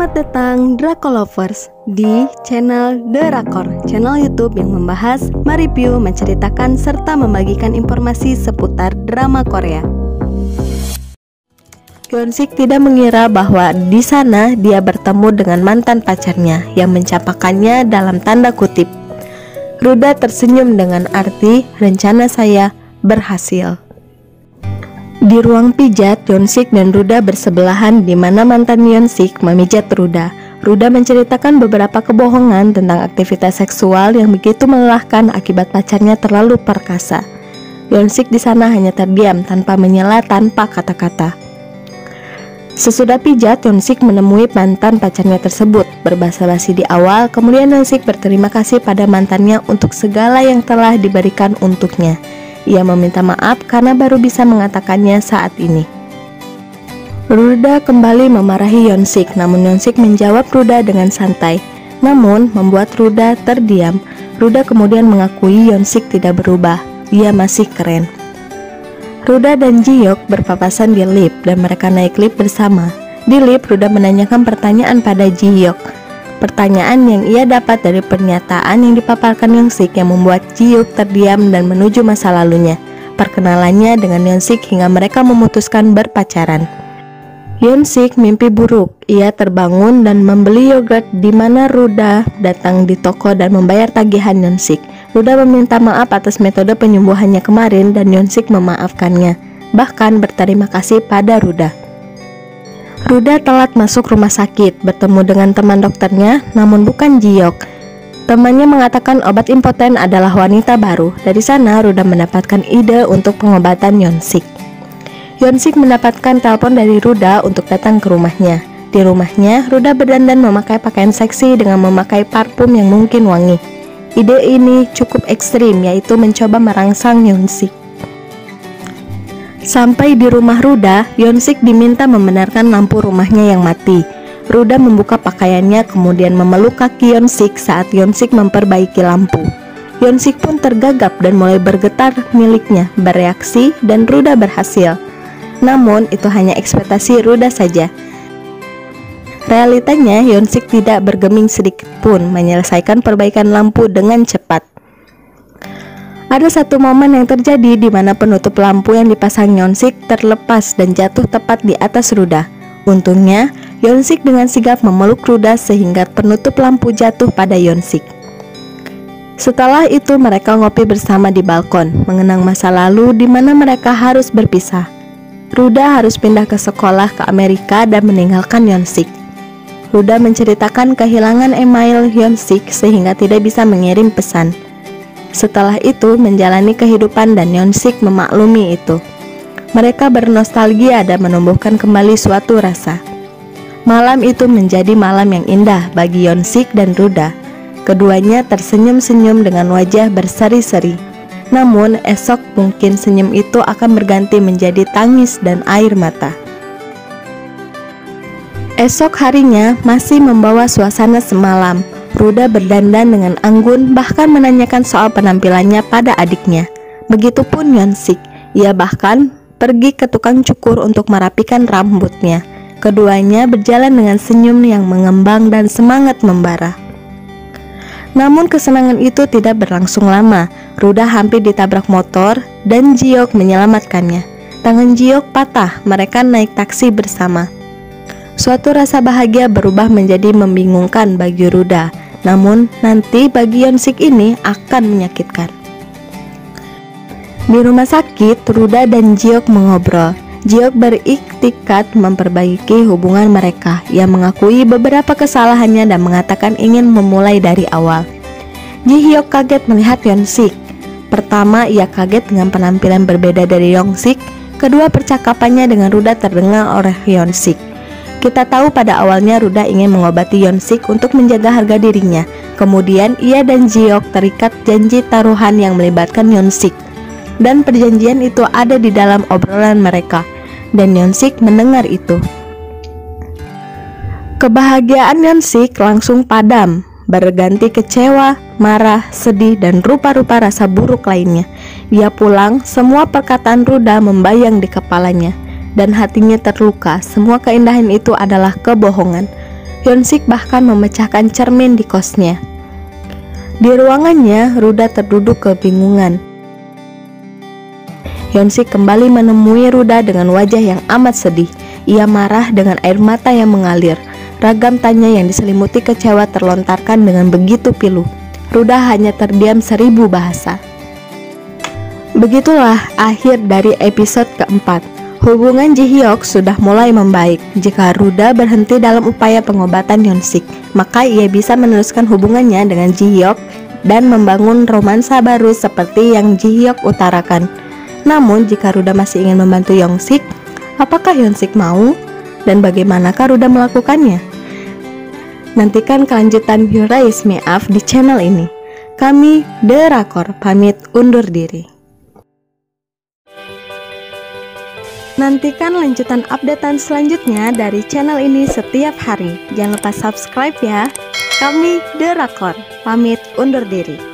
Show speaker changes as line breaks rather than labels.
Selamat datang Drakolovers di channel Drakor, channel YouTube yang membahas, mereview, menceritakan, serta membagikan informasi seputar drama Korea. Hyunsik tidak mengira bahwa di sana dia bertemu dengan mantan pacarnya yang mencapakannya dalam tanda kutip. Ruda tersenyum dengan arti rencana saya berhasil. Di ruang pijat, Hyunsik dan Ruda bersebelahan di mana mantan Hyunsik memijat Ruda. Ruda menceritakan beberapa kebohongan tentang aktivitas seksual yang begitu melelahkan akibat pacarnya terlalu perkasa. Hyunsik di sana hanya terdiam tanpa menyela tanpa kata-kata. Sesudah pijat, Hyunsik menemui mantan pacarnya tersebut. Berbasa-basi di awal, kemudian Hyunsik berterima kasih pada mantannya untuk segala yang telah diberikan untuknya. Ia meminta maaf karena baru bisa mengatakannya saat ini. Ruda kembali memarahi Hyunsik, namun Hyunsik menjawab Ruda dengan santai. Namun membuat Ruda terdiam. Ruda kemudian mengakui Hyunsik tidak berubah. Ia masih keren. Ruda dan Ji-hyuk berpapasan di lift dan mereka naik lift bersama. Di lift, Ruda menanyakan pertanyaan pada Ji-hyuk. Pertanyaan yang ia dapat dari pernyataan yang dipaparkan Hyunsik yang membuat Ji-hyuk terdiam dan menuju masa lalunya, perkenalannya dengan Hyunsik hingga mereka memutuskan berpacaran. Hyunsik mimpi buruk. Ia terbangun dan membeli yogurt di mana Ruda datang di toko dan membayar tagihan Hyunsik. Ruda meminta maaf atas metode penyembuhannya kemarin dan Hyunsik memaafkannya, bahkan berterima kasih pada Ruda. Ruda telat masuk rumah sakit, bertemu dengan teman dokternya, namun bukan Ji-hyuk. Temannya mengatakan obat impoten adalah wanita baru. Dari sana, Ruda mendapatkan ide untuk pengobatan Hyunsik. Hyunsik mendapatkan telepon dari Ruda untuk datang ke rumahnya. Di rumahnya, Ruda berdandan memakai pakaian seksi dengan memakai parfum yang mungkin wangi. Ide ini cukup ekstrim, yaitu mencoba merangsang Hyunsik. Sampai di rumah Ruda, Hyunsik diminta membenarkan lampu rumahnya yang mati. Ruda membuka pakaiannya kemudian memeluk kaki Hyunsik saat Hyunsik memperbaiki lampu. Hyunsik pun tergagap dan mulai bergetar miliknya, bereaksi dan Ruda berhasil. Namun itu hanya ekspektasi Ruda saja. Realitanya Hyunsik tidak bergeming sedikit pun menyelesaikan perbaikan lampu dengan cepat. Ada satu momen yang terjadi di mana penutup lampu yang dipasang Hyunsik terlepas dan jatuh tepat di atas Ruda. Untungnya, Hyunsik dengan sigap memeluk Ruda sehingga penutup lampu jatuh pada Hyunsik. Setelah itu mereka ngopi bersama di balkon, mengenang masa lalu di mana mereka harus berpisah. Ruda harus pindah ke sekolah ke Amerika dan meninggalkan Hyunsik. Ruda menceritakan kehilangan email Hyunsik sehingga tidak bisa mengirim pesan. Setelah itu menjalani kehidupan dan Hyunsik memaklumi itu. Mereka bernostalgia dan menumbuhkan kembali suatu rasa. Malam itu menjadi malam yang indah bagi Hyunsik dan Ruda. Keduanya tersenyum-senyum dengan wajah berseri-seri. Namun esok mungkin senyum itu akan berganti menjadi tangis dan air mata. Esok harinya masih membawa suasana semalam. Ruda berdandan dengan anggun, bahkan menanyakan soal penampilannya pada adiknya. Begitupun Hyunsik, ia bahkan pergi ke tukang cukur untuk merapikan rambutnya. Keduanya berjalan dengan senyum yang mengembang dan semangat membara. Namun kesenangan itu tidak berlangsung lama. Ruda hampir ditabrak motor dan Ji-hyuk menyelamatkannya. Tangan Ji-hyuk patah, mereka naik taksi bersama. Suatu rasa bahagia berubah menjadi membingungkan bagi Ruda. Namun nanti bagi Hyunsik ini akan menyakitkan. Di rumah sakit, Ruda dan Ji-hyuk mengobrol. Ji-hyuk beriktikad memperbaiki hubungan mereka. Ia mengakui beberapa kesalahannya dan mengatakan ingin memulai dari awal. Ji-hyuk kaget melihat Hyunsik. Pertama, ia kaget dengan penampilan berbeda dari Hyunsik. Kedua, percakapannya dengan Ruda terdengar oleh Hyunsik. Kita tahu pada awalnya Ruda ingin mengobati Hyunsik untuk menjaga harga dirinya. Kemudian ia dan Ji-hyuk terikat janji taruhan yang melibatkan Hyunsik. Dan perjanjian itu ada di dalam obrolan mereka. Dan Hyunsik mendengar itu. Kebahagiaan Hyunsik langsung padam, berganti kecewa, marah, sedih, dan rupa-rupa rasa buruk lainnya. Ia pulang, semua perkataan Ruda membayang di kepalanya. Dan hatinya terluka. Semua keindahan itu adalah kebohongan. Hyun-sik bahkan memecahkan cermin di kosnya. Di ruangannya, Ruda terduduk kebingungan. Hyun-sik kembali menemui Ruda dengan wajah yang amat sedih. Ia marah dengan air mata yang mengalir. Ragam tanya yang diselimuti kecewa terlontarkan dengan begitu pilu. Ruda hanya terdiam 1000 bahasa. Begitulah akhir dari episode keempat. Hubungan Ji-hyuk sudah mulai membaik. Jika Ruda berhenti dalam upaya pengobatan Hyun-sik, maka ia bisa meneruskan hubungannya dengan Ji-hyuk dan membangun romansa baru seperti yang Ji-hyuk utarakan. Namun jika Ruda masih ingin membantu Hyun-sik, apakah Hyun-sik mau? Dan bagaimanakah Ruda melakukannya? Nantikan kelanjutan You Raise Me Up di channel ini. Kami The Rakor pamit undur diri. Nantikan lanjutan updatean selanjutnya dari channel ini setiap hari. Jangan lupa subscribe ya. Kami The Rakor pamit undur diri.